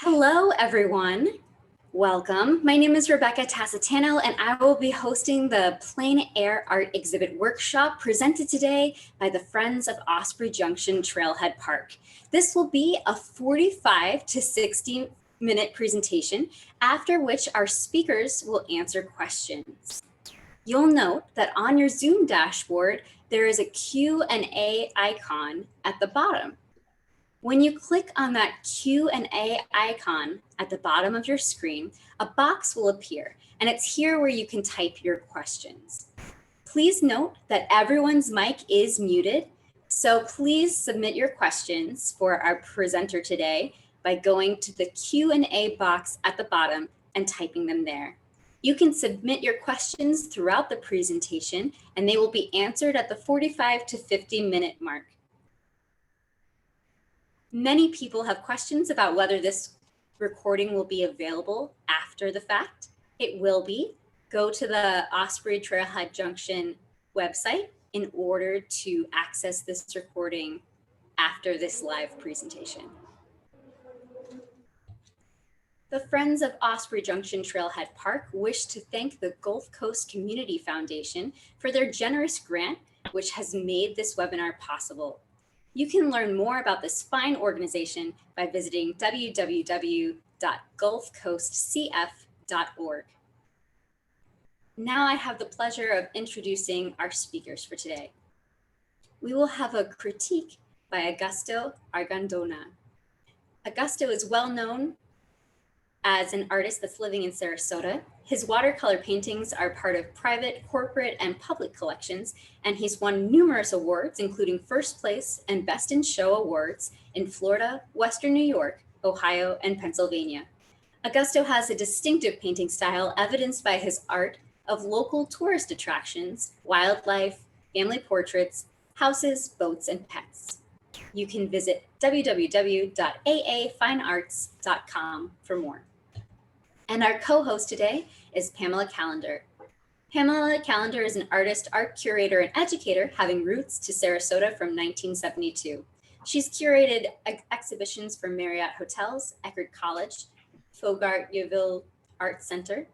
Hello, everyone. Welcome. My name is Rebecca Tasetano, and I will be hosting the Plein Air Art Exhibit Workshop presented today by the Friends of Osprey Junction Trailhead Park. This will be a 45 to 60-minute presentation, after which our speakers will answer questions. You'll note that on your Zoom dashboard, there is a Q&A icon at the bottom. When you click on that Q&A icon at the bottom of your screen, a box will appear, and it's here where you can type your questions. Please note that everyone's mic is muted, so please submit your questions for our presenter today by going to the Q&A box at the bottom and typing them there. You can submit your questions throughout the presentation, and they will be answered at the 45 to 50-minute mark. Many people have questions about whether this recording will be available after the fact. It will be. Go to the Osprey Trailhead Junction website in order to access this recording after this live presentation. The Friends of Osprey Junction Trailhead Park wish to thank the Gulf Coast Community Foundation for their generous grant, which has made this webinar possible. You can learn more about this fine organization by visiting www.gulfcoastcf.org. Now I have the pleasure of introducing our speakers for today. We will have a critique by Augusto Argandoña. Augusto is well known as an artist that's living in Sarasota. His watercolor paintings are part of private, corporate, and public collections, and he's won numerous awards, including first place and best in show awards in Florida, Western New York, Ohio, and Pennsylvania. Augusto has a distinctive painting style evidenced by his art of local tourist attractions, wildlife, family portraits, houses, boats, and pets. You can visit www.aafinearts.com for more. And our co-host today is Pamela Callender. Pamela Callender is an artist, art curator, and educator having roots to Sarasota from 1972. She's curated exhibitions for Marriott Hotels, Eckerd College, FOJT Art Center,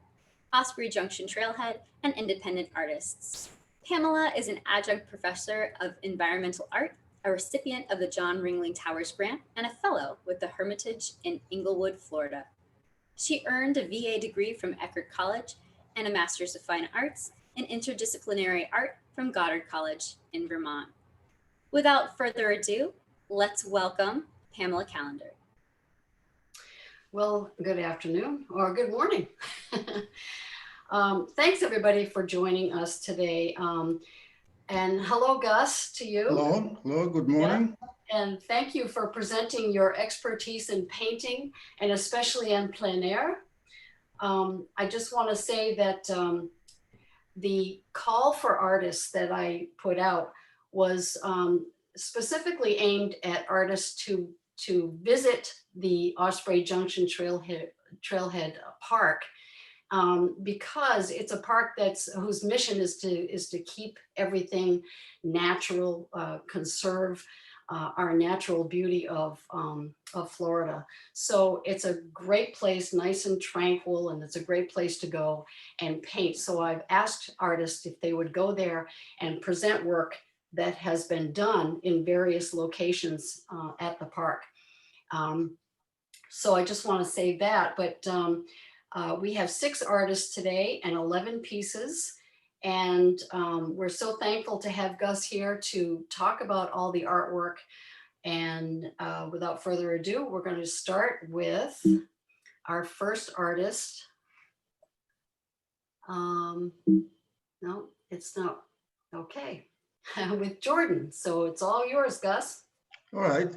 Osprey Junction Trailhead, and independent artists. Pamela is an adjunct professor of environmental art, a recipient of the John Ringling Towers Grant, and a fellow with the Hermitage in Inglewood, Florida. She earned a VA degree from Eckerd College and a Master's of Fine Arts in Interdisciplinary Art from Goddard College in Vermont. Without further ado, let's welcome Pamela Callender. Well, good afternoon or good morning. Thanks everybody for joining us today. And hello, Gus, to you. Hello, good morning. Yeah. And thank you for presenting your expertise in painting and especially in plein air. I just want to say that the call for artists that I put out was specifically aimed at artists to visit the Osprey Junction Trailhead Park because it's a park whose mission is to keep everything natural, conserve our natural beauty of Florida. So it's a great place, nice and tranquil, and it's a great place to go and paint. So I've asked artists if they would go there and present work that has been done in various locations at the park. So I just want to say that, but we have 6 artists today and 11 pieces. And we're so thankful to have Gus here to talk about all the artwork. And without further ado, we're going to start with our first artist. No, it's not. Okay. With Jordan. So it's all yours, Gus. All right.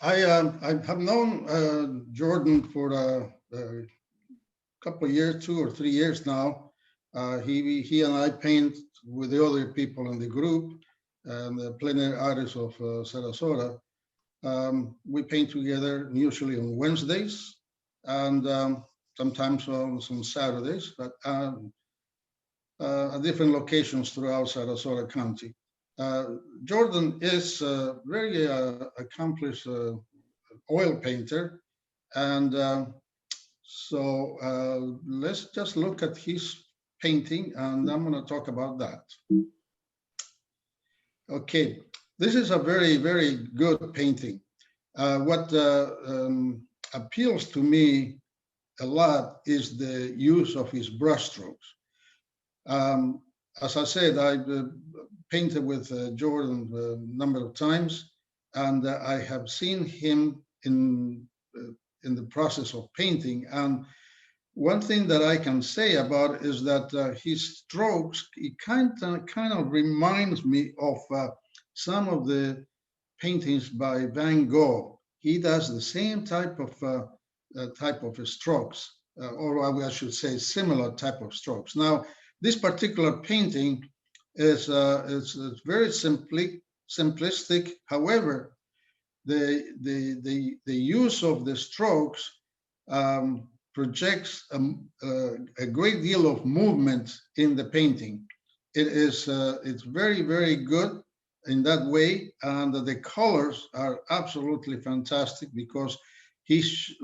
I have known Jordan for a couple of years, 2 or 3 years now. He and I paint with the other people in the group and the plein air artists of Sarasota. We paint together usually on Wednesdays and sometimes on some Saturdays, but at different locations throughout Sarasota County. Jordan is a very accomplished oil painter, And so let's just look at his painting, and I'm going to talk about that. Okay, this is a very, very good painting. What appeals to me a lot is the use of his brushstrokes. As I said, I've painted with Jordan a number of times, and I have seen him in the process of painting. And one thing that I can say about is that his strokes, it kind of reminds me of some of the paintings by Van Gogh. He does the same type of strokes, or I should say similar type of strokes. Now, this particular painting is very simplistic. However, the use of the strokes projects a great deal of movement in the painting. It's very, very good in that way, and the colors are absolutely fantastic because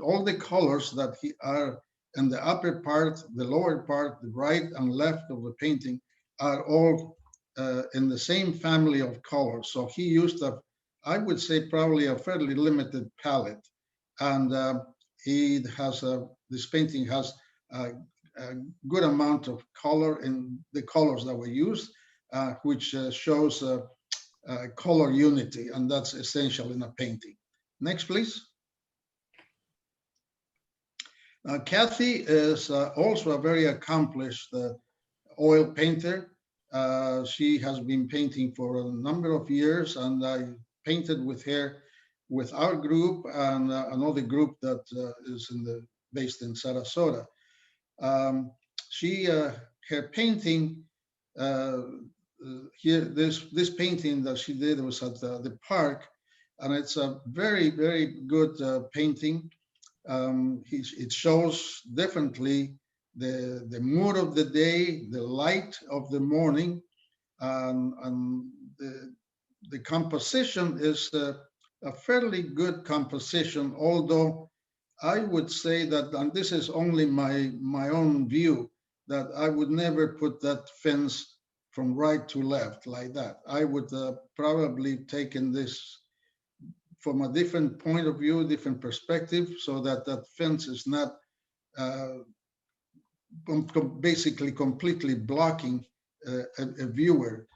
all the colors that he are in the upper part, the lower part, the right and left of the painting are all in the same family of colors. So he used I would say probably a fairly limited palette, and this painting has a good amount of color in the colors that were used, which shows color unity, and that's essential in a painting. Next, please. Kathy is also a very accomplished oil painter. She has been painting for a number of years, and I painted with her with our group and another group that is based in Sarasota. Her painting here, this painting that she did was at the park, and it's a very, very good painting. It shows definitely the mood of the day, the light of the morning, and the composition is a fairly good composition, although I would say that, and this is only my own view, that I would never put that fence from right to left like that. I would probably taken this from a different point of view, different perspective, so that fence is not basically completely blocking a viewer.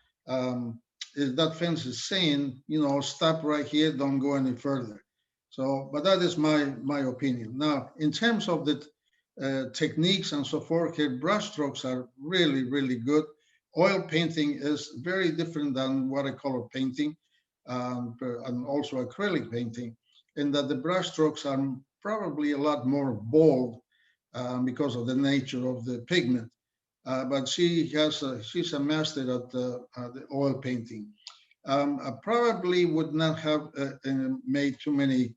That fence is saying, stop right here, don't go any further. So, but that is my opinion. Now, in terms of the techniques and so forth, here brushstrokes are really, really good. Oil painting is very different than watercolor painting and also acrylic painting, in that the brushstrokes are probably a lot more bold because of the nature of the pigment. But she's a master at the oil painting. I probably would not have made too many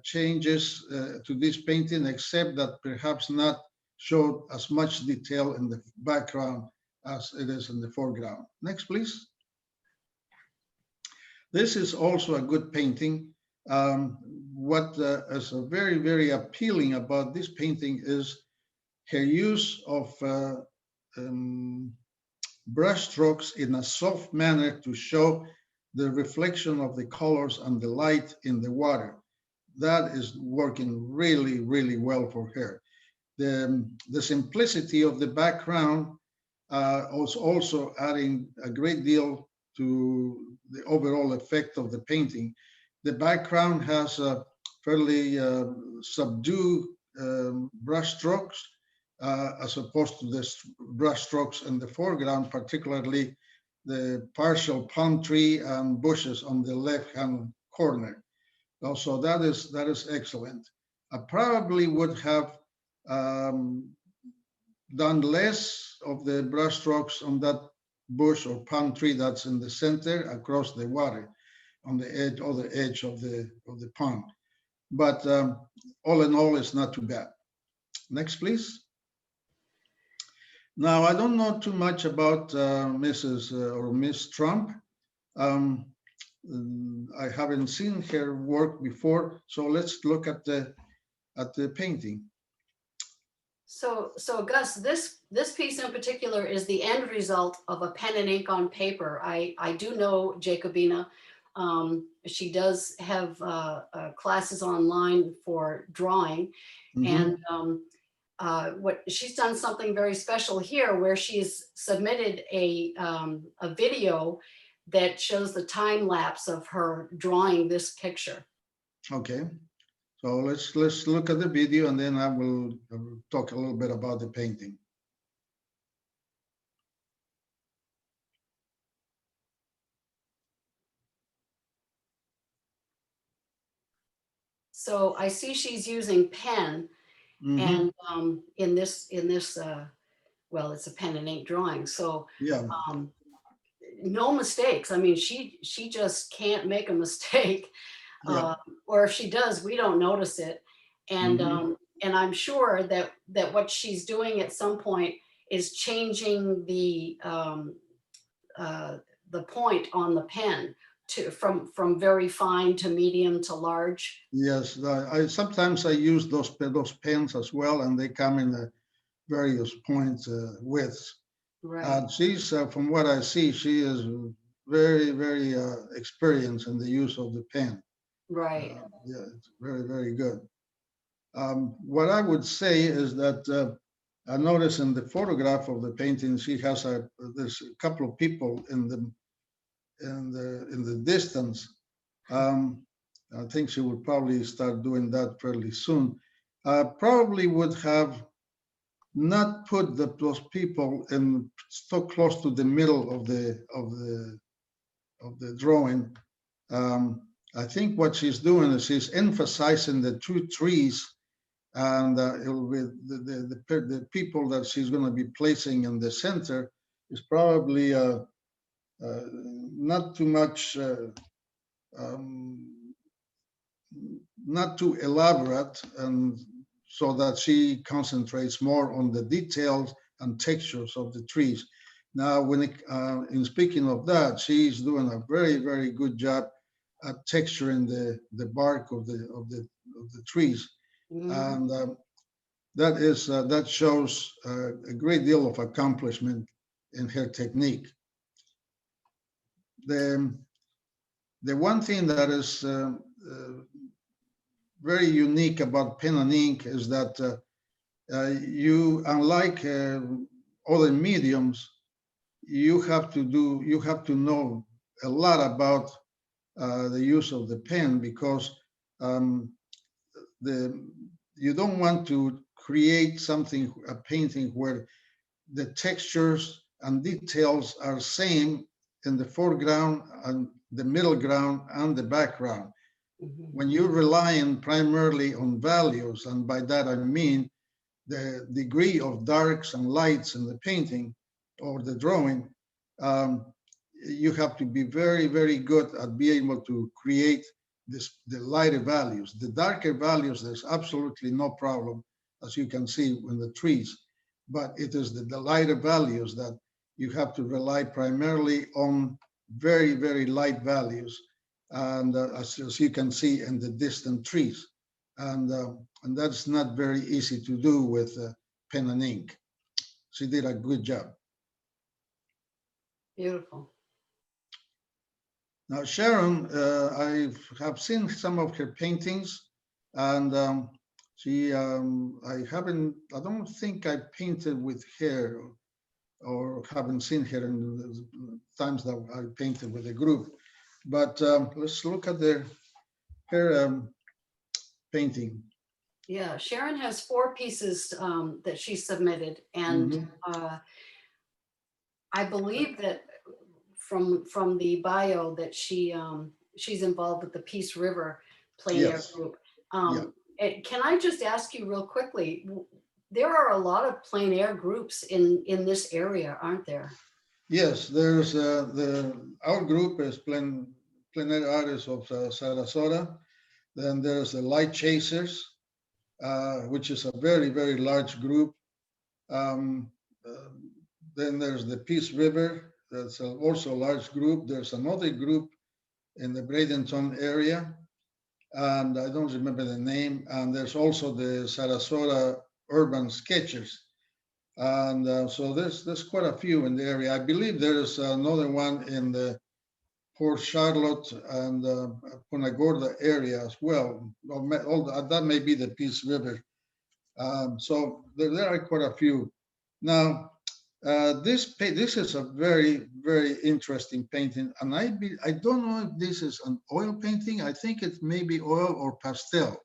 changes to this painting, except that perhaps not showed as much detail in the background as it is in the foreground. Next, please. This is also a good painting. What is very, very appealing about this painting is her use of brush strokes in a soft manner to show the reflection of the colors and the light in the water. That is working really, really well for her. The simplicity of the background was also adding a great deal to the overall effect of the painting. The background has a fairly subdued brush strokes as opposed to the brush strokes in the foreground, particularly the partial palm tree and bushes on the left-hand corner. Also, that is excellent. I probably would have done less of the brush strokes on that bush or palm tree that's in the center across the water on the other edge of the pond. But all in all, it's not too bad. Next, please. Now, I don't know too much about Mrs. or Miss Trump. I haven't seen her work before, so let's look at at the painting. So Gus, this piece in particular is the end result of a pen and ink on paper. I do know Jacobina. She does have classes online for drawing, Mhm. and what she's done something very special here, where she's submitted a video that shows the time lapse of her drawing this picture. Okay, so let's look at the video, and then I will talk a little bit about the painting. So I see she's using pen, Mhm. and in this well, it's a pen and ink drawing, so Yeah, no mistakes. I mean, she just can't make a mistake, yeah. or if she does, we don't notice it. And Mhm. and I'm sure that what she's doing at some point is changing the point on the pen to from very fine to medium to large. Yes, I sometimes I use those pens as well, and they come in various points widths. Right, She's from what I see, she is very experienced in the use of the pen. right. Yeah, it's very good. What I would say is that I noticed in the photograph of the painting, she has there's a couple of people in the distance. I think she would probably start doing that fairly soon. Probably would have not put those people in so close to the middle of the drawing. I think what she's doing is she's emphasizing the two trees, and it will be the people that she's going to be placing in the center is probably not too much, um, not too elaborate, and so that she concentrates more on the details and textures of the trees. Now, in speaking of that, she's doing a very good job at texturing the bark of the trees, Mhm. and that shows a great deal of accomplishment in her technique. The the one thing that is very unique about pen and ink is that you, unlike other mediums, you have to know a lot about the use of the pen, because um, the you don't want to create a painting where the textures and details are same in the foreground and the middle ground and the background. Mhm. When you're relying primarily on values, and by that I mean the degree of darks and lights in the painting or the drawing, um, you have to be very good at being able to create the lighter values. The darker values, there's absolutely no problem, as you can see in the trees, but it is the lighter values that you have to rely primarily on very light values, and as you can see in the distant trees. And that's not very easy to do with pen and ink. She did a good job. Beautiful. Now, Sharon, I have seen some of her paintings, and I don't think I painted with her, or haven't seen her in the times that I painted with a group. But let's look at her painting. Yeah, Sharon has 4 pieces that she submitted, and Mhm. I believe that from the bio that she's involved with the Peace River Plein Air Yes, group. yeah. Can I just ask you real quickly? There are a lot of plein air groups in this area, aren't there? Yes, there's our group is Plein Air Artists of Sarasota. Then there's the Light Chasers, which is a very large group. Um, uh, then there's the Peace River, that's also a large group. There's another group in the Bradenton area. and I don't remember the name. And there's also the Sarasota Urban Sketchers. And so there's quite a few in the area. I believe there is another one in the Port Charlotte and Punta Gorda area as well. That may be the Peace River. So there are quite a few. Now, this is a very, very interesting painting, and I don't know if this is an oil painting. I think it may be oil or pastel.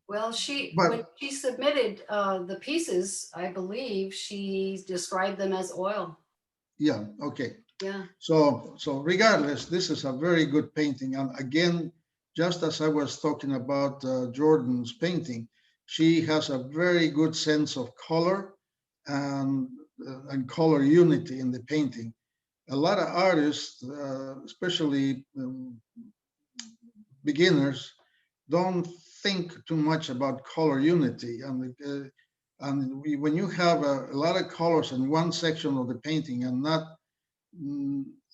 Well, But when she submitted the pieces, I believe she described them as oil. yeah, okay. Yeah. So regardless, this is a very good painting. And again, just as I was talking about Jordan's painting, she has a very good sense of color and color unity in the painting. A lot of artists, especially beginners, don't think too much about color unity. And when you have a lot of colors in one section of the painting and not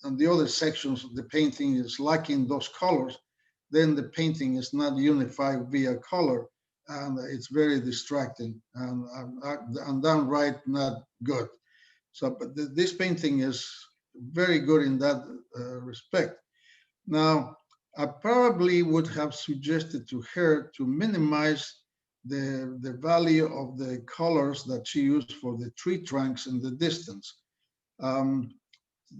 and the other sections of the painting is lacking those colors, then the painting is not unified via color, and it's very distracting and downright not good. So, but this painting is very good in that respect. Now, I probably would have suggested to her to minimize the value of the colors that she used for the tree trunks in the distance.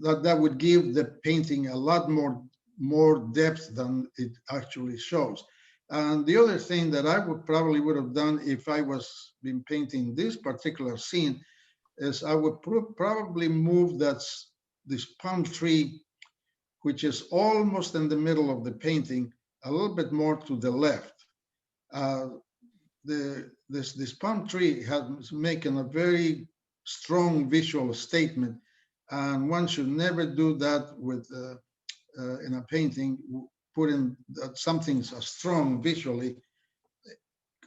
That would give the painting a lot more depth than it actually shows. And the other thing that I probably would have done if I was been painting this particular scene is I would probably move this palm tree, which is almost in the middle of the painting, a little bit more to the left. This palm tree has making a very strong visual statement, and one should never do that with in a painting, putting something as strong visually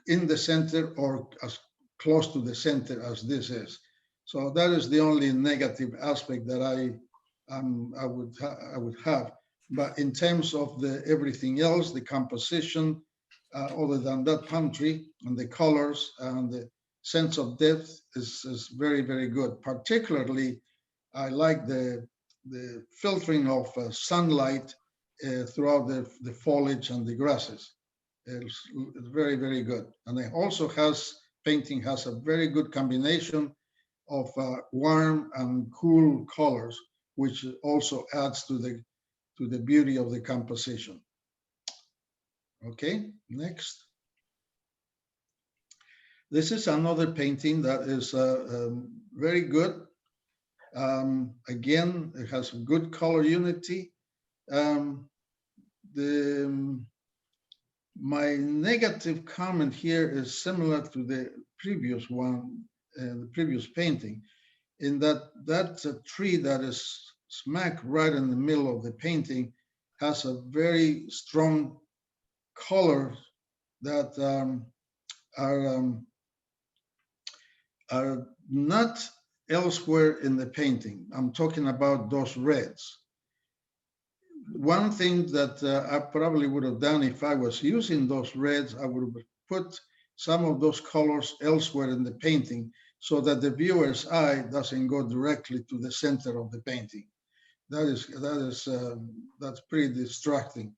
in the center or as close to the center as this is. So that is the only negative aspect that I would have. But in terms of everything else, the composition, other than that palm tree and the colors and the sense of depth is very, very good. Particularly, I like the filtering of sunlight throughout the foliage and the grasses. It's very, very good. And it also painting has a very good combination of warm and cool colors, which also adds to the beauty of the composition. Okay, next. This is another painting that is very good. Again, it has good color unity. My negative comment here is similar to the previous one, the previous painting, in that's a tree that is smack right in the middle of the painting, has a very strong color that are not elsewhere in the painting. I'm talking about those reds. One thing that I probably would have done if I was using those reds, I would have put some of those colors elsewhere in the painting so that the viewer's eye doesn't go directly to the center of the painting. That's pretty distracting.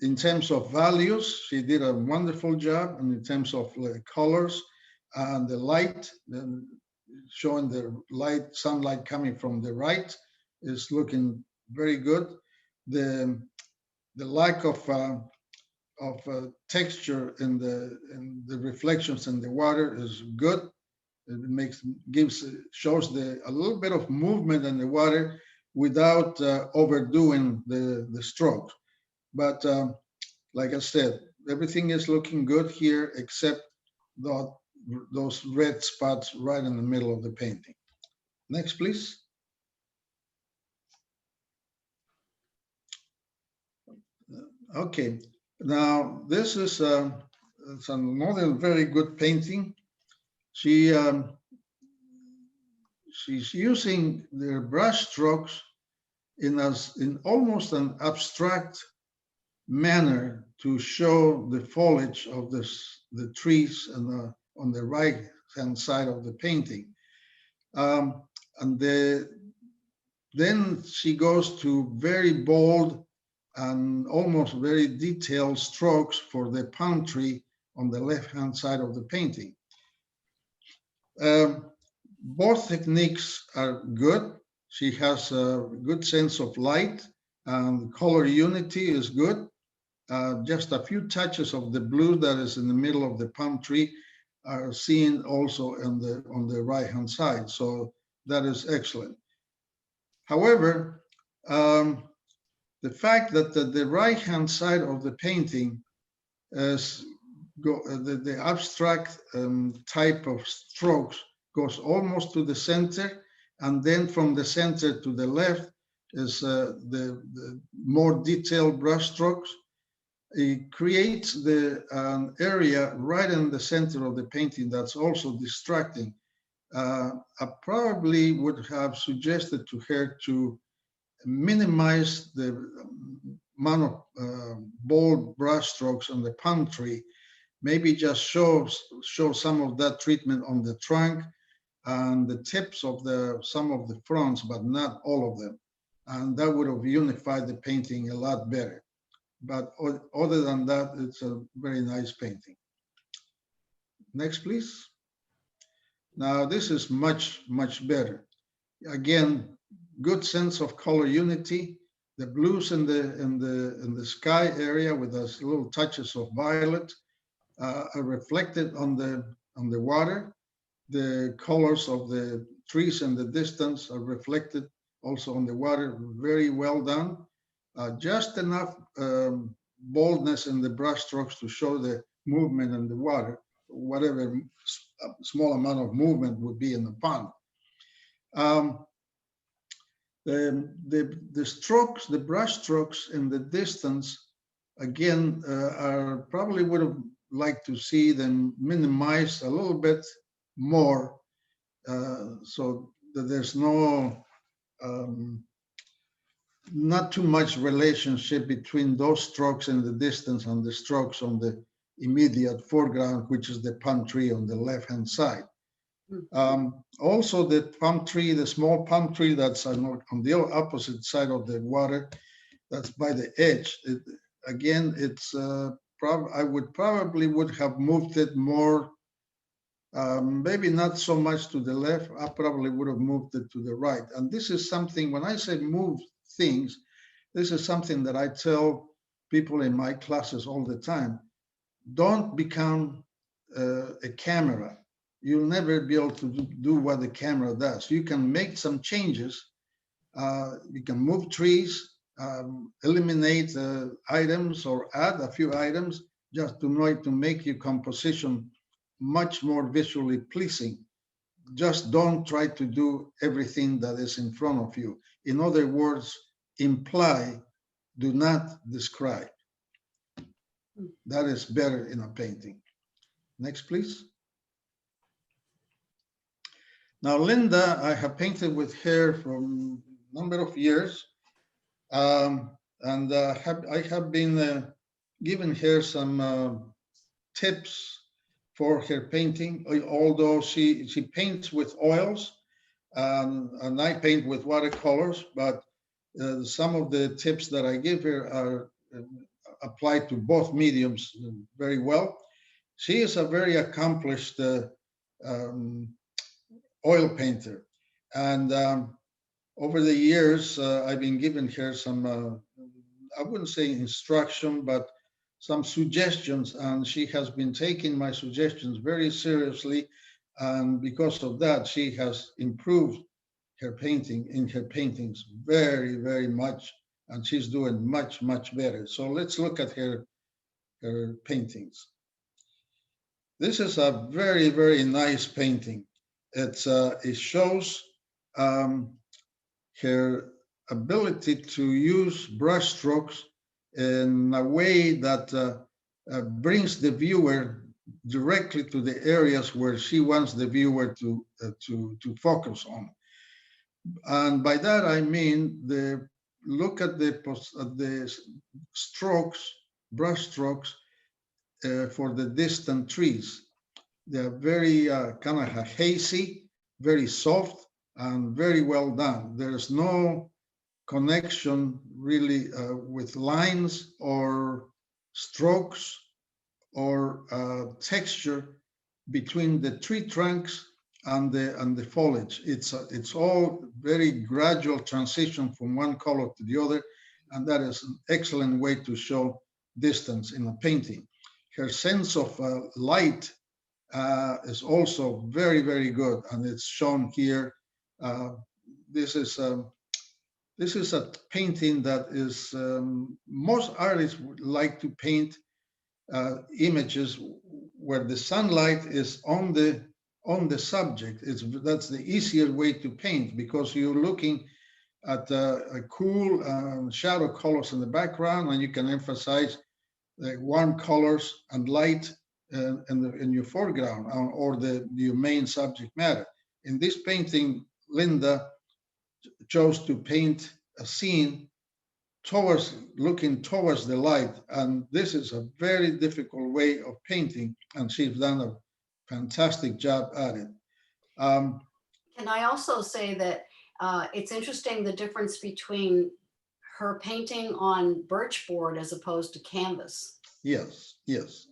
In terms of values, she did a wonderful job, and in terms of colors and the light, showing the sunlight coming from the right is looking very good. The lack of texture in the reflections in the water is good. It shows a little bit of movement in the water without overdoing the stroke. But like I said, everything is looking good here except those red spots right in the middle of the painting. Next, please. Okay, now this is it's another very good painting. She's using the brush strokes in almost an abstract manner to show the foliage of the trees and on the right hand side of the painting. And then she goes to very bold and almost very detailed strokes for the palm tree on the left hand side of the painting. Both techniques are good. She has a good sense of light and color unity is good. Just a few touches of the blue that is in the middle of the palm tree are seen also on the right hand side. So that is excellent. However, the fact that the right hand side of the painting is the abstract type of strokes goes almost to the center, and then from the center to the left is the more detailed brush strokes. It creates the area right in the center of the painting that's also distracting. I probably would have suggested to her to minimize the amount of bold brush strokes on the palm tree. Maybe just show some of that treatment on the trunk and the tips of some of the fronts, but not all of them. And that would have unified the painting a lot better. But other than that, it's a very nice painting. Next, please. Now, this is much, much better. Again, good sense of color unity. The blues in the sky area with those little touches of violet are reflected on the water. The colors of the trees in the distance are reflected also on the water. Very well done. Just enough boldness in the brush strokes to show the movement in the water, whatever small amount of movement would be in the pond. The strokes, the brush strokes in the distance, again, are probably would have liked to see them minimized a little bit more, so that there's not too much relationship between those strokes in the distance and the strokes on the immediate foreground, which is the palm tree on the left-hand side. Also, the palm tree, the small palm tree that's on the opposite side of the water, that's by the edge. Again, it's I would probably have moved it more, maybe not so much to the left. I probably would have moved it to the right. And this is something, when I say move things, this is something that I tell people in my classes all the time. Don't become a camera. You'll never be able to do what the camera does. You can make some changes. You can move trees, eliminate items, or add a few items just to make your composition much more visually pleasing. Just don't try to do everything that is in front of you. In other words, imply, do not describe. That is better in a painting. Next, please. Now, Linda, I have painted with her for a number of years, and I have been giving her some tips for her painting, although she paints with oils, and I paint with watercolors, but some of the tips that I give her are applied to both mediums very well. She is a very accomplished oil painter, and over the years I've been giving her some I wouldn't say instruction, but some suggestions, and she has been taking my suggestions very seriously, and because of that she has improved her paintings very, very much, and she's doing much, much better. So let's look at her paintings. This is a very, very nice painting. It shows her ability to use brush strokes in a way that brings the viewer directly to the areas where she wants the viewer to focus on. And by that I mean the look at the strokes, brush strokes for the distant trees. They're very kind of hazy, very soft, and very well done. There's no connection really with lines or strokes or texture between the tree trunks and the foliage. It's all very gradual transition from one color to the other, and that is an excellent way to show distance in a painting. Her sense of light is also very, very good, and it's shown here. This is a painting that is most artists would like to paint images where the sunlight is on the subject. That's the easier way to paint, because you're looking at a cool shadow colors in the background, and you can emphasize the warm colors and light in your foreground or your main subject matter. In this painting, Linda chose to paint a scene looking towards the light, and this is a very difficult way of painting, and she's done a fantastic job at it. Can I also say that it's interesting the difference between her painting on birch board as opposed to canvas. Yes, yes.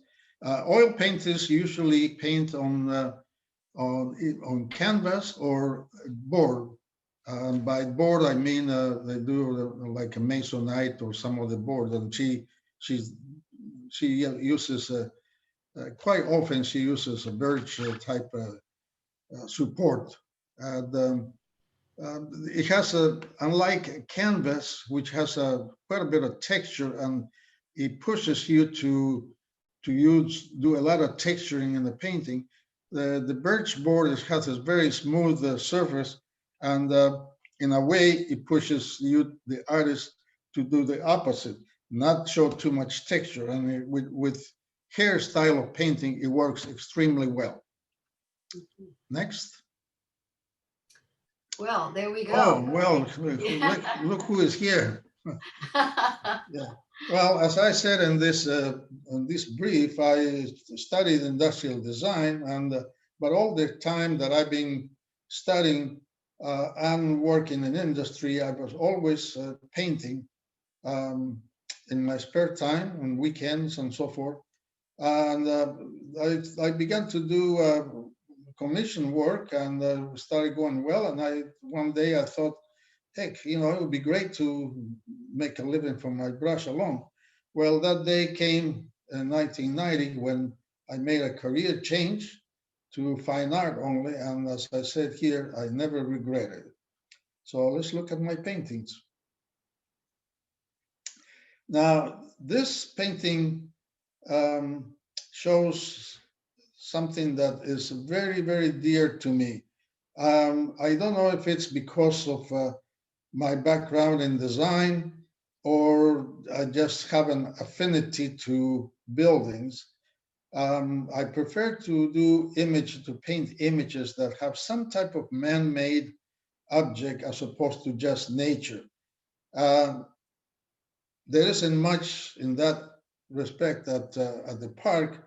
Oil painters usually paint on canvas or board. By board, I mean they do like a masonite or some other board, and she uses quite often she uses a birch type support. And it has unlike canvas, which has quite a bit of texture, and it pushes you to do a lot of texturing in the painting. The birch board has a very smooth surface, and in a way, it pushes you, the artist, to do the opposite, not show too much texture. And with her style of painting, it works extremely well. Next. Well, there we go. Oh, well, look who is here. Yeah. Well, as I said in this brief, I studied industrial design, but all the time that I've been studying and working in industry, I was always painting in my spare time, on weekends and so forth. And I began to do commission work, and started going well. And one day I thought, heck, it would be great to make a living from my brush alone. Well, that day came in 1990 when I made a career change to fine art only. And as I said here, I never regretted it. So let's look at my paintings. Now, this painting shows something that is very, very dear to me. I don't know if it's because of my background in design, or I just have an affinity to buildings. I prefer to paint images that have some type of man-made object as opposed to just nature. There isn't much in that respect at the park,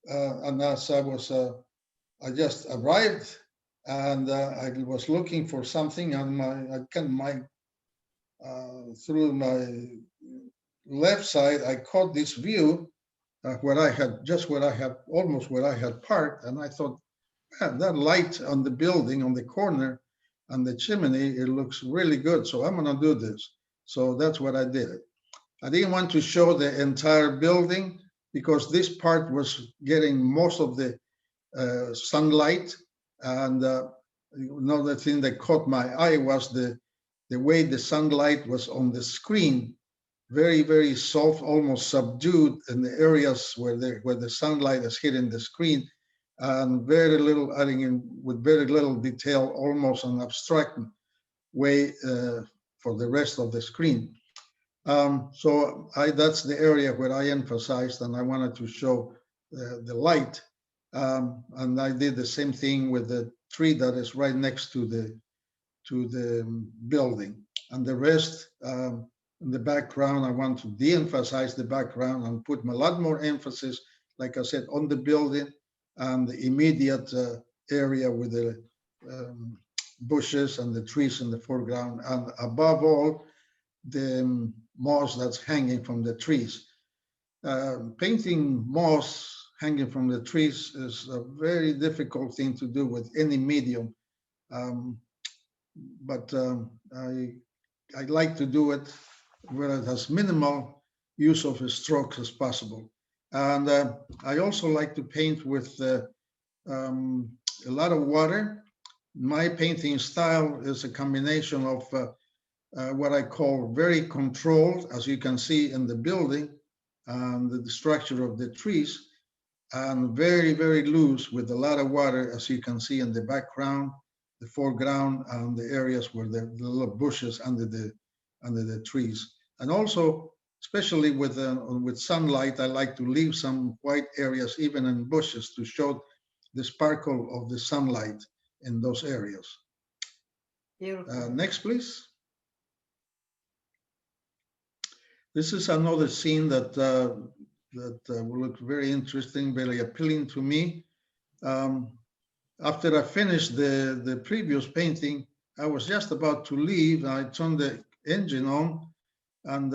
and as I just arrived, and I was looking for something on through my left side, I caught this view where I had parked, and I thought, man, that light on the building on the corner and the chimney, it looks really good. So I'm gonna do this. So that's what I did. I didn't want to show the entire building because this part was getting most of the sunlight. And another thing that caught my eye was the way the sunlight was on the screen, very, very soft, almost subdued in the areas where the sunlight is hitting the screen, and very little, adding in with very little detail, almost an abstract way for the rest of the screen. So that's the area where I emphasized, and I wanted to show the light. And I did the same thing with the tree that is right next to the building. and the rest in the background. I want to de-emphasize the background and put a lot more emphasis, like I said, on the building and the immediate area with the bushes and the trees in the foreground, and above all, the moss that's hanging from the trees. Painting moss hanging from the trees is a very difficult thing to do with any medium, but I like to do it where it has minimal use of strokes as possible. And I also like to paint with a lot of water. My painting style is a combination of what I call very controlled, as you can see in the building and the structure of the trees, and very, very loose with a lot of water, as you can see in the background, the foreground, and the areas where the little bushes under the trees. And also, especially with sunlight, I like to leave some white areas, even in bushes, to show the sparkle of the sunlight in those areas. Beautiful. Next, please. This is another scene that will look very interesting, very appealing to me. After I finished the previous painting, I was just about to leave. I turned the engine on, and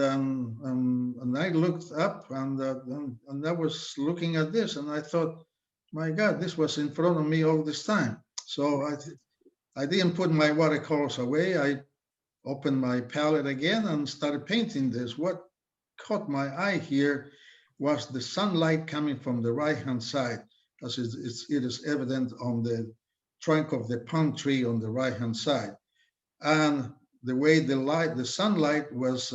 I looked up, and I was looking at this, and I thought, my God, this was in front of me all this time. So I didn't put my watercolors away. I opened my palette again and started painting this. What caught my eye here was the sunlight coming from the right-hand side, as it is evident on the trunk of the palm tree on the right-hand side. And the way the sunlight was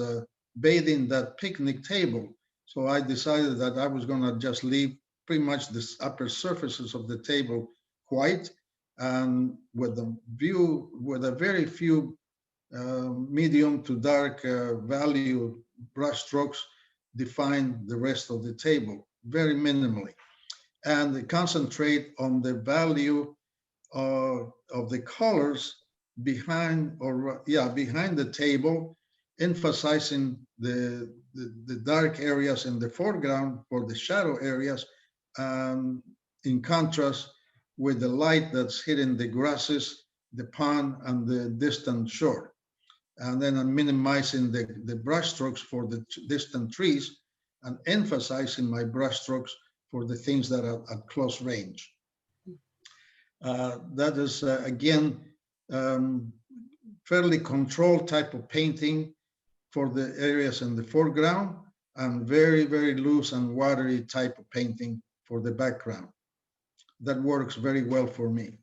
bathing that picnic table. So I decided that I was gonna just leave pretty much the upper surfaces of the table white, and with a very few medium to dark value brush strokes define the rest of the table very minimally, and concentrate on the value of the colors behind the table, emphasizing the dark areas in the foreground for the shadow areas, in contrast with the light that's hitting the grasses, the pond, and the distant shore. And then I'm minimizing the brush strokes for the distant trees and emphasizing my brush strokes for the things that are at close range. That is, again, fairly controlled type of painting for the areas in the foreground, and very, very loose and watery type of painting for the background. That works very well for me.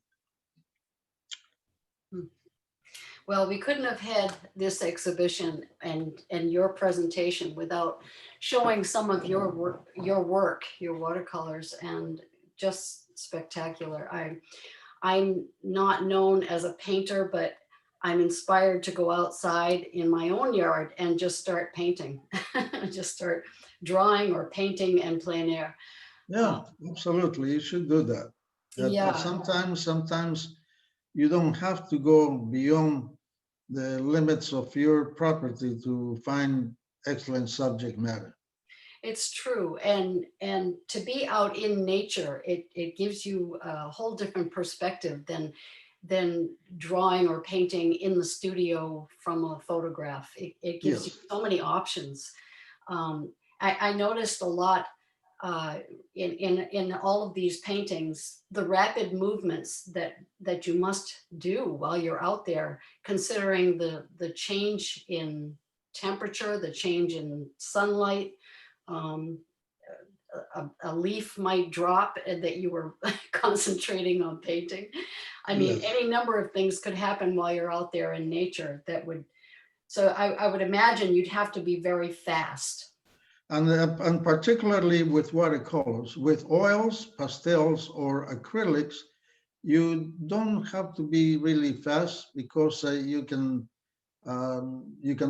Well, we couldn't have had this exhibition and your presentation without showing some of your work, your watercolors, and just spectacular. I'm not known as a painter, but I'm inspired to go outside in my own yard and just start painting, just start drawing or painting in plein air. Yeah, absolutely. You should do that. Yeah. Sometimes you don't have to go beyond the limits of your property to find excellent subject matter. It's true. And to be out in nature, it gives you a whole different perspective than drawing or painting in the studio from a photograph. It gives you so many options. I noticed a lot in all of these paintings, the rapid movements that you must do while you're out there, considering the change in temperature, the change in sunlight. A leaf might drop and that you were concentrating on painting. I mean, any number of things could happen while you're out there in nature that would, so I would imagine you'd have to be very fast. And particularly with watercolors, with oils, pastels, or acrylics, you don't have to be really fast, because you can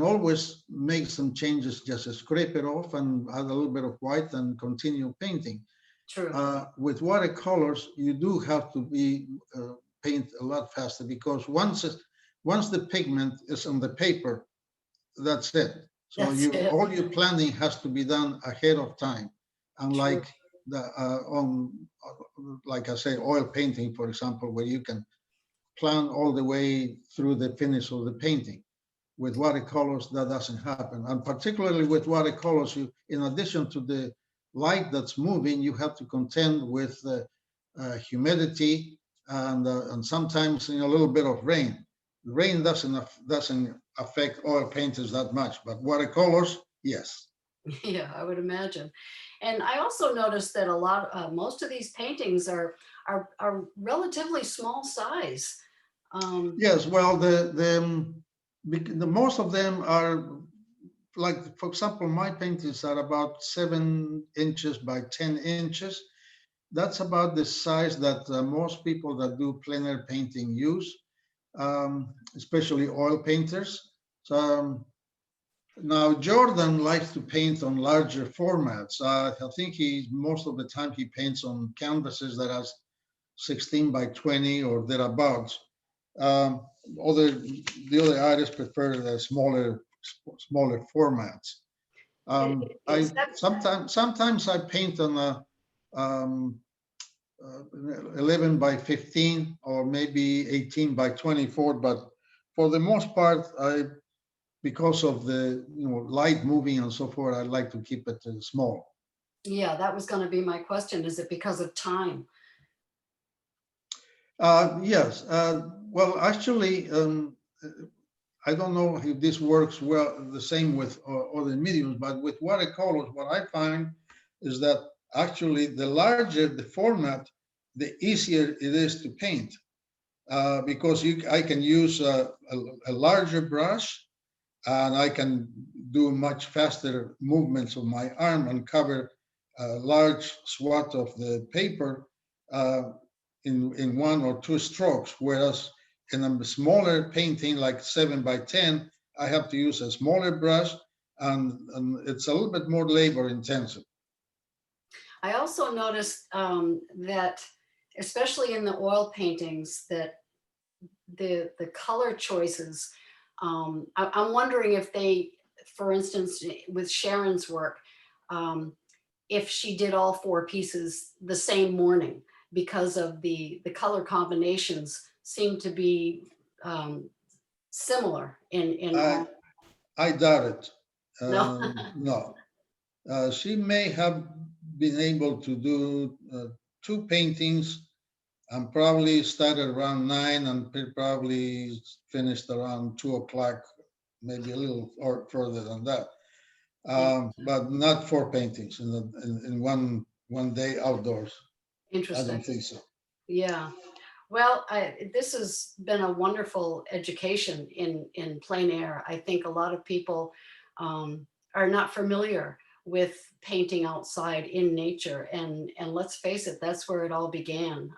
always make some changes, just scrape it off and add a little bit of white and continue painting. True. With watercolors, you do have to paint a lot faster, because once the pigment is on the paper, that's it. So That's it. all your planning has to be done ahead of time. Unlike like I say, oil painting, for example, where you can plan all the way through the finish of the painting. With watercolors, that doesn't happen. And particularly with watercolors, you, in addition to the light that's moving, you have to contend with humidity and sometimes a little bit of rain. Rain doesn't affect oil painters that much, but watercolors, yes. Yeah, I would imagine. And I also noticed that most of these paintings are relatively small size. Yes, well, the most of them are like, for example, my paintings are about 7 inches by 10 inches. That's about the size that most people that do plein air painting use, especially oil painters. So now Jordan likes to paint on larger formats. I think most of the time he paints on canvases that has 16 by 20 or thereabouts. Um, the other artists prefer the smaller formats. Sometimes I paint on a um, 11 by 15 or maybe 18 by 24, but for the most part, because of the light moving and so forth, I like to keep it small. Yeah, that was going to be my question. Is it because of time? Yes. Well, actually, I don't know if this works well the same with other mediums, but with watercolors, what I find is that actually the larger the format, the easier it is to paint, because I can use a larger brush and I can do much faster movements of my arm and cover a large swath of the paper in 1 or 2 strokes, whereas in a smaller painting like 7 by 10, I have to use a smaller brush and it's a little bit more labor intensive. I also noticed that, especially in the oil paintings, that the color choices, I'm wondering if they, for instance, with Sharon's work, if she did all 4 pieces the same morning, because of the color combinations seem to be similar in I doubt it. no. No. She may have been able to do 2 paintings and probably started around 9 and probably finished around 2 o'clock, maybe a little or further than that. But not 4 paintings in one day outdoors. I Interesting. don't think so. Yeah. Well, this has been a wonderful education in plein air. I think a lot of people are not familiar with painting outside in nature, and let's face it, that's where it all began.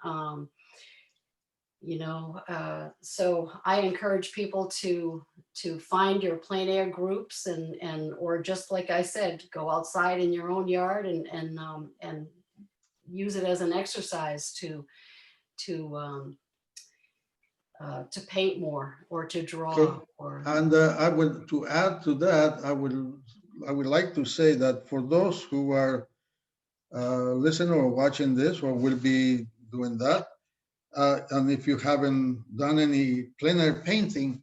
So I encourage people to find your plein air groups and or just like I said, go outside in your own yard and use it as an exercise to paint more or to draw. Okay. Or And I would, to add to that, I would like to say that for those who are listening or watching this or will be doing that, and if you haven't done any plein air painting,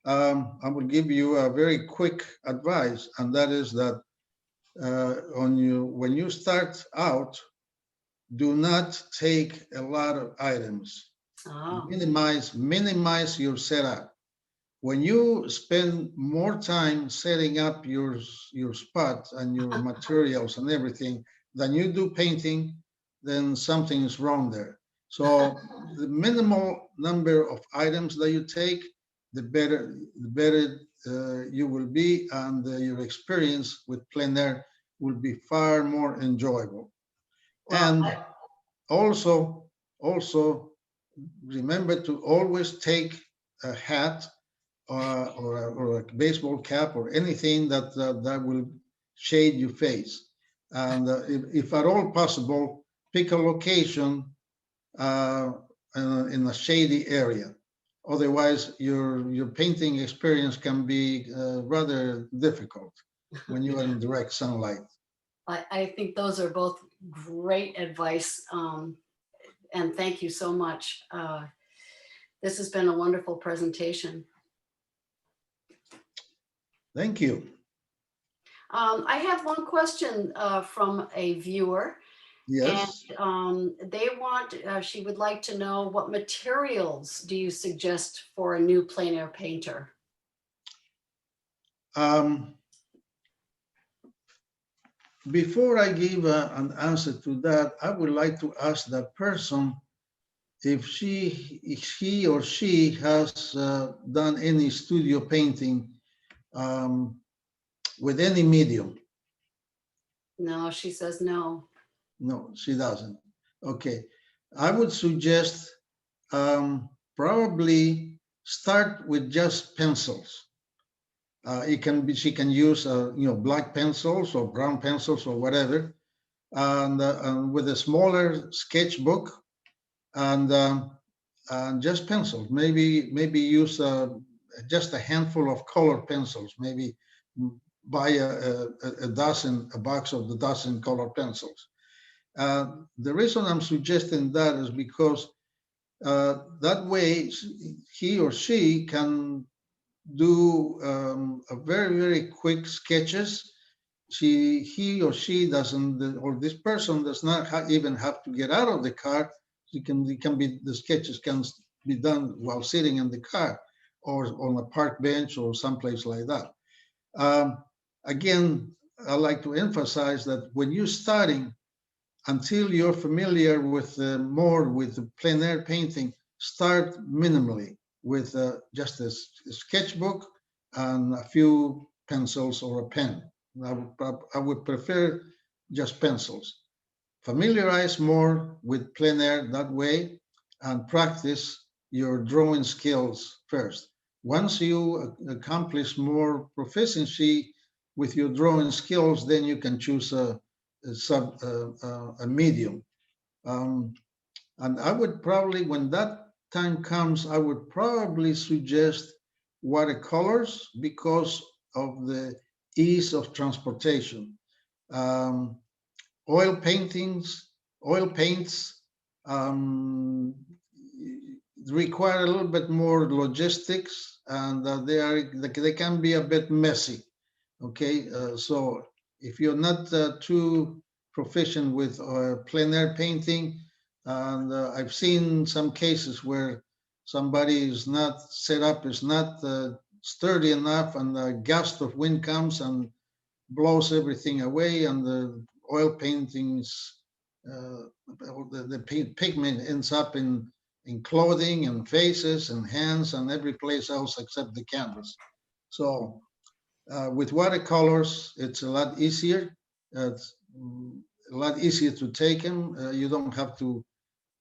I will give you a very quick advice, and that is that when you start out, do not take a lot of items. Minimize your setup. When you spend more time setting up your spot and your materials and everything than you do painting, then something is wrong there. So the minimal number of items that you take, the better you will be, and your experience with plein air will be far more enjoyable. well, And also remember to always take a hat or a baseball cap or anything that will shade your face. And if at all possible, pick a location in a shady area. Otherwise, your painting experience can be rather difficult when you are in direct sunlight. I think those are both great advice. And thank you so much. This has been a wonderful presentation. Thank you. I have one question from a viewer. Yes. And she would like to know, what materials do you suggest for a new plein air painter? Before I give an answer to that, I would like to ask that person if he or she has done any studio painting with any medium. No, she says no. No, she doesn't. Okay. I would suggest probably start with just pencils. She can use black pencils or brown pencils or whatever, and with a smaller sketchbook and just pencils. Maybe use just a handful of colored pencils. Maybe buy a box of the dozen colored pencils. The reason I'm suggesting that is because that way he or she can do a very quick sketches. He or she doesn't, or this person does not even have to get out of the car. The sketches can be done while sitting in the car or on a park bench or someplace like that. Again, I like to emphasize that when you're starting, until you're familiar with more with the plein air painting, start minimally with just a sketchbook and a few pencils or a pen. I would prefer just pencils. Familiarize more with plein air that way and practice your drawing skills first. Once you accomplish more proficiency with your drawing skills, then you can choose a medium. And I would probably, when that time comes, I would probably suggest watercolors because of the ease of transportation. Oil paints require a little bit more logistics, and they can be a bit messy. Okay, so if you're not too proficient with plein air painting, and I've seen some cases where somebody is not set up, is not sturdy enough, and a gust of wind comes and blows everything away, and the oil paintings, the pigment ends up in clothing and faces and hands and every place else except the canvas. So with watercolors, it's a lot easier. It's a lot easier to take them. You don't have to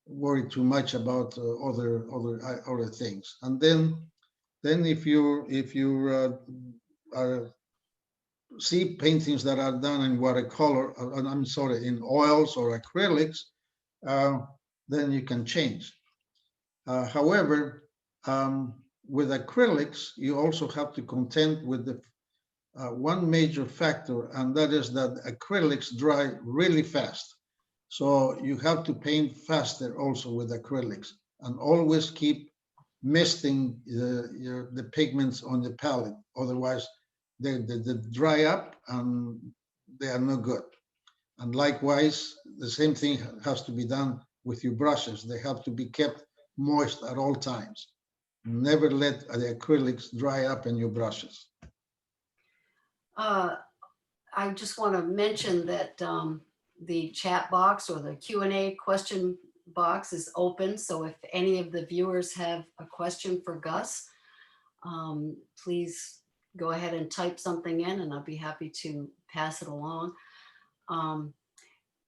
worry too much about other things. And then if you are see paintings that are done in watercolor, I'm sorry, in oils or acrylics, then you can change. However, with acrylics, you also have to contend with the one major factor, and that is that acrylics dry really fast. So you have to paint faster also with acrylics, and always keep misting the pigments on the palette. Otherwise, they dry up and they are no good. And likewise, the same thing has to be done with your brushes. They have to be kept moist at all times. Never let the acrylics dry up in your brushes. I just want to mention that the chat box or the Q&A question box is open. So if any of the viewers have a question for Gus, please go ahead and type something in and I'll be happy to pass it along.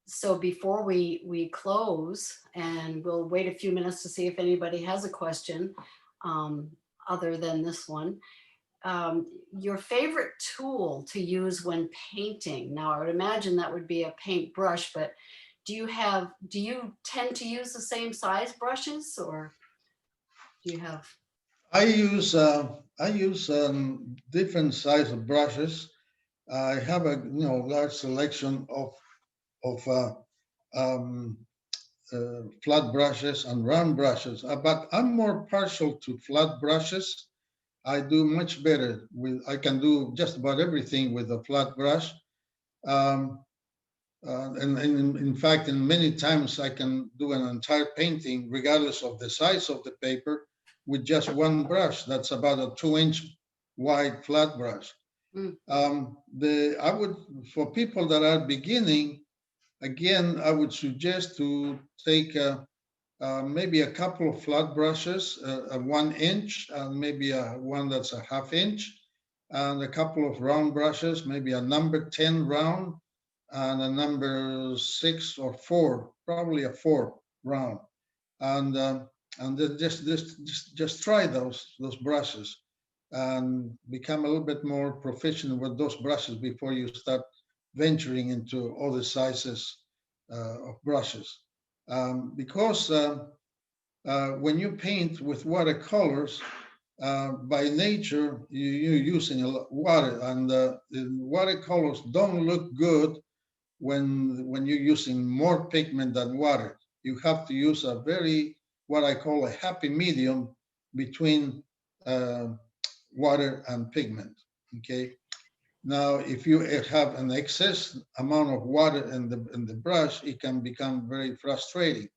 So before we close, and we'll wait a few minutes to see if anybody has a question other than this one. Your favorite tool to use when painting? Now, I would imagine that would be a paintbrush, but do you tend to use the same size brushes, or do you have? I use different size of brushes. I have a large selection of um, flat brushes and round brushes, but I'm more partial to flat brushes. I do much better with. I can do just about everything with a flat brush. Um, and in fact, in many times I can do an entire painting, regardless of the size of the paper, with just one brush. That's about a 2-inch wide flat brush. Mm. I would, for people that are beginning, again, I would suggest to take maybe a couple of flat brushes, a 1-inch, and maybe one that's a 1/2 inch, and a couple of round brushes, maybe a number 10 round and a number 6 or 4, probably a 4 round, and then just try those brushes and become a little bit more proficient with those brushes before you start venturing into other sizes of brushes, because when you paint with watercolors, by nature, you're using a lot water, and the watercolors don't look good when you're using more pigment than water. You have to use a very, what I call a happy medium between uh, water and pigment, okay? Now, if you have an excess amount of water in the brush, it can become very frustrating.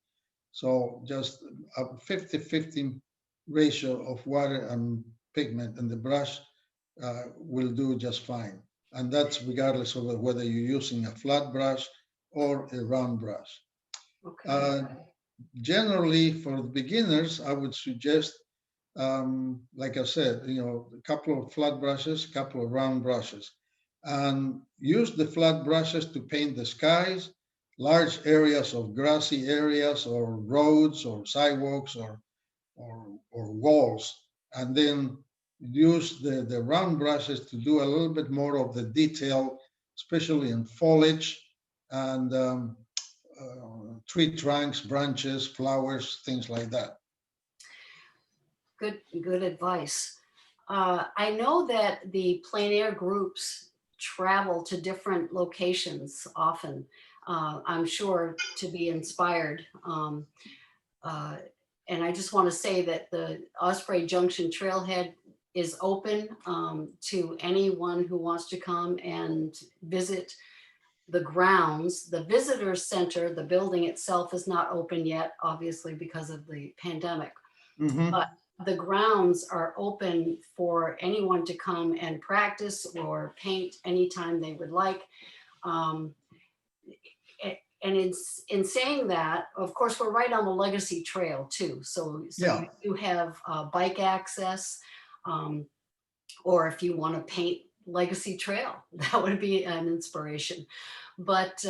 So just a 50-50 ratio of water and pigment in the brush will do just fine. And that's regardless of whether you're using a flat brush or a round brush. Okay. Generally, for beginners, I would suggest, like I said, a couple of flat brushes, a couple of round brushes, and use the flat brushes to paint the skies, large areas of grassy areas, or roads, or sidewalks, or walls, and then use the round brushes to do a little bit more of the detail, especially in foliage and tree trunks, branches, flowers, things like that. Good advice. I know that the plein air groups travel to different locations often. I'm sure to be inspired. Uh, and I just want to say that the Osprey Junction Trailhead is open to anyone who wants to come and visit the grounds. The visitor center, the building itself is not open yet, obviously because of the pandemic, Mm-hmm. but the grounds are open for anyone to come and practice or paint anytime they would like. Um, and in saying that, of course, we're right on the Legacy Trail too. So Yeah. you have bike access, or if you want to paint Legacy Trail, that would be an inspiration. But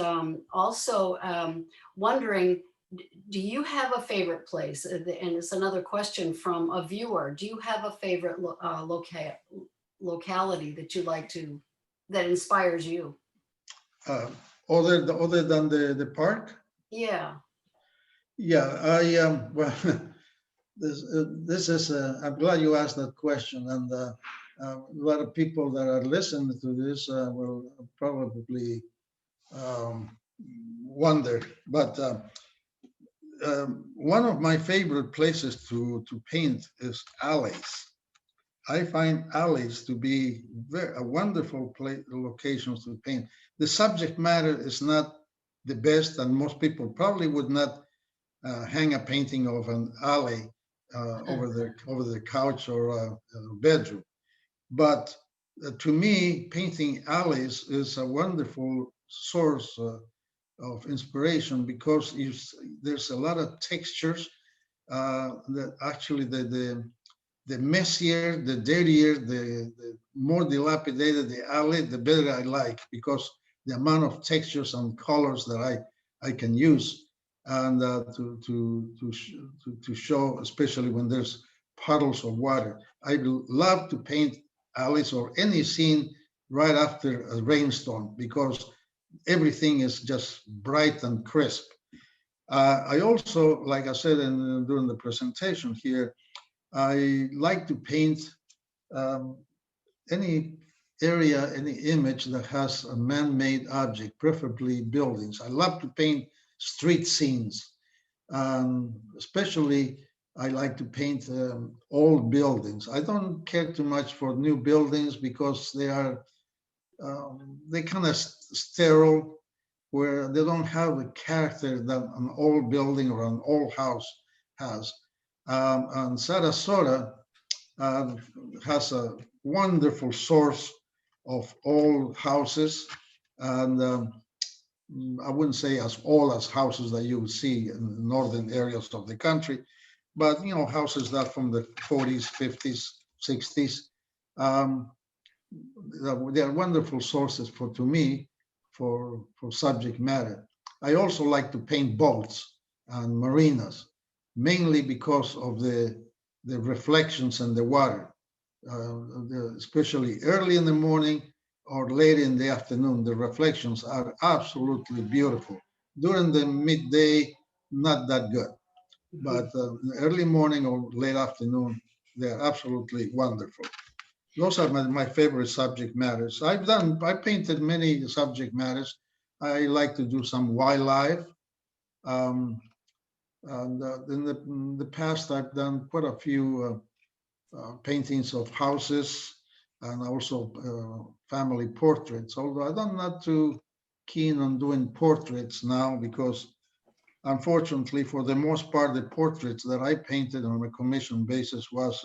also wondering, do you have a favorite place? And it's another question from a viewer. Do you have a favorite locality that you like to, that inspires you? Uh, other than the park? Yeah. Yeah, I well, this is I'm glad you asked that question, and a lot of people that are listening to this will probably um, wonder. But one of my favorite places to paint is alleys. I find alleys to be a wonderful locations to paint. The subject matter is not the best, and most people probably would not hang a painting of an alley over the couch or a bedroom. But to me, painting alleys is a wonderful source of inspiration, because there's a lot of textures that actually the messier, the dirtier, the more dilapidated the alley, the better I like, because the amount of textures and colors that I can use, and to show, especially when there's puddles of water. I love to paint alleys or any scene right after a rainstorm, because everything is just bright and crisp. I also, like I said during the presentation here, I like to paint um, any area, any image that has a man-made object, preferably buildings. I love to paint street scenes. Especially, I like to paint old buildings. I don't care too much for new buildings because they kind of sterile, where they don't have the character that an old building or an old house has. And Sarasota uh, has a wonderful source of old houses, and I wouldn't say as old as houses that you would see in the northern areas of the country, but houses that from the 40s, 50s, 60s. Um, they are wonderful sources to me for subject matter. I also like to paint boats and marinas, mainly because of the reflections in the water, especially early in the morning or late in the afternoon. The reflections are absolutely beautiful. During the midday, not that good, but early morning or late afternoon, they're absolutely wonderful. Those are my favorite subject matters. I painted many subject matters. I like to do some wildlife. Um, and in the past, I've done quite a few paintings of houses and also family portraits, although I'm not too keen on doing portraits now because unfortunately, for the most part, the portraits that I painted on a commission basis was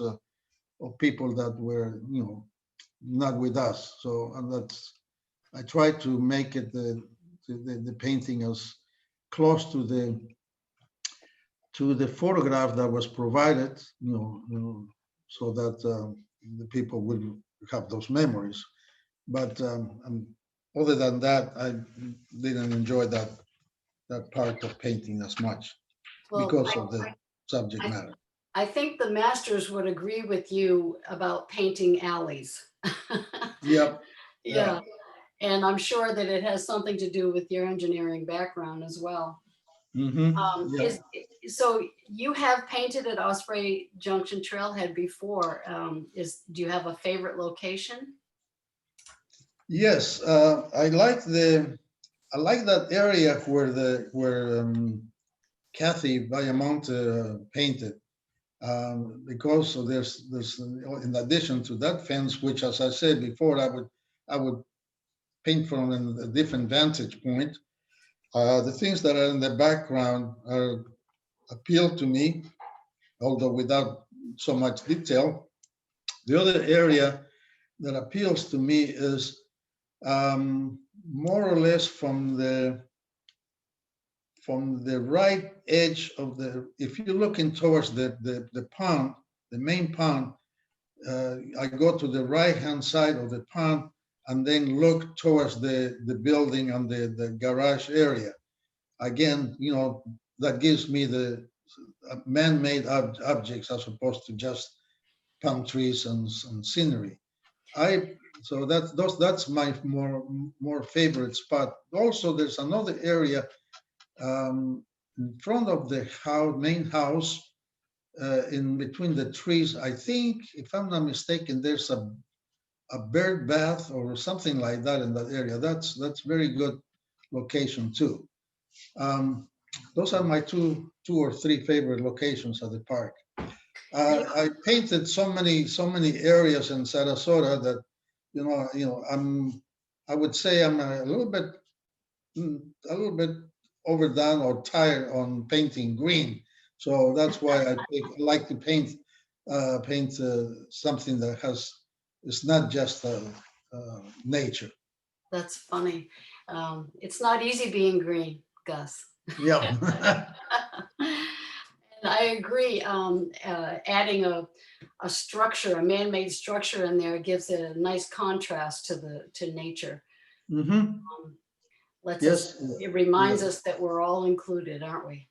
of people that were, not with us. So, and I try to make it the painting as close to the photograph that was provided, so that the people will have those memories. But other than that, I didn't enjoy that part of painting as much Well, because of the subject I, matter. I think the masters would agree with you about painting alleys. Yep. Yeah, and I'm sure that it has something to do with your engineering background as well. Mm-hmm. Yep. So you have painted at Osprey Junction Trailhead before. Do you have a favorite location? Yes, I like that area where Kathy Bayamonte painted, because there's in addition to that fence, which, as I said before, I would paint from a different vantage point. The things that are in the background appeal to me, although without so much detail. The other area that appeals to me is more or less from the right edge of if you're looking towards the pond, the main pond, I go to the right-hand side of the pond and then look towards the building and the garage area. Again, that gives me the man-made objects as opposed to just palm trees and scenery. So that's my more favorite spot. Also, there's another area in front of the main house, in between the trees. I think, if I'm not mistaken, there's a bird bath or something like that in that area. That's very good location too. Um, those are my two or three favorite locations at the park. I painted so many areas in Sarasota that I would say I'm a little bit overdone or tired on painting green. So that's why I like to paint something that it's not just nature. That's funny. It's not easy being green, Gus. Yeah. And I agree. Adding a structure, a man-made structure in there gives it a nice contrast to nature. Mm-hmm. Yes. It reminds Yes. us that we're all included, aren't we?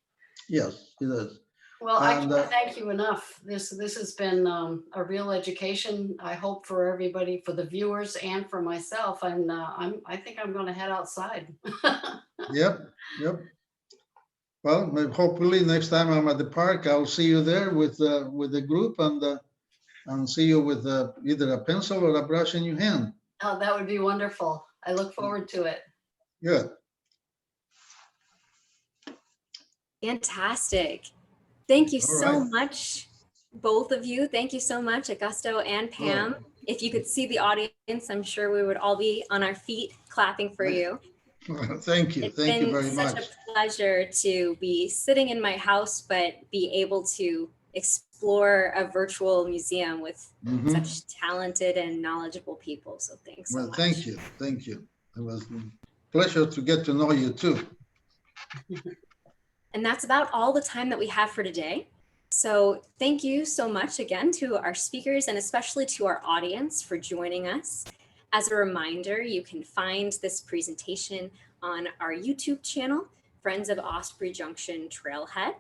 Yes, it is. Well, I And can't thank you enough. This has been a real education. I hope for everybody, for the viewers, and for myself. And I think I'm going to head outside. yep, yep. Well, hopefully next time I'm at the park, I'll see you there with the group and see you with either a pencil or a brush in your hand. Oh, that would be wonderful. I look forward to it. Good. Fantastic. Thank you All so right. much, both of you. Thank you so much, Augusto and Pam. If you could see the audience, I'm sure we would all be on our feet clapping for you. Thank you. It's Thank you been very such much. a pleasure to be sitting in my house, but be able to explore a virtual museum with Mhm. such talented and knowledgeable people. So thanks so Well, much. thank you. Thank you. It was a pleasure to get to know you too. And that's about all the time that we have for today. So thank you so much again to our speakers and especially to our audience for joining us. As a reminder, you can find this presentation on our YouTube channel, Friends of Osprey Junction Trailhead.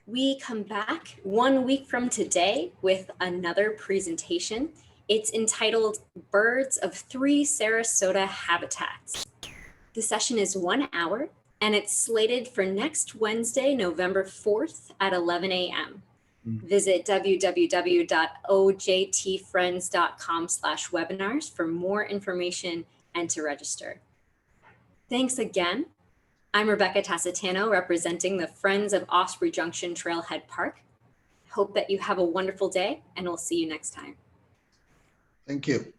We come back 1 week from today with another presentation. It's entitled Birds of Three Sarasota Habitats. The session is 1 hour and it's slated for next Wednesday, November 4th at 11 a.m. Visit www.ojtfriends.com/webinars for more information and to register. Thanks again. I'm Rebecca Tasetano, representing the Friends of Osprey Junction Trailhead Park. Hope that you have a wonderful day, and we'll see you next time. Thank you.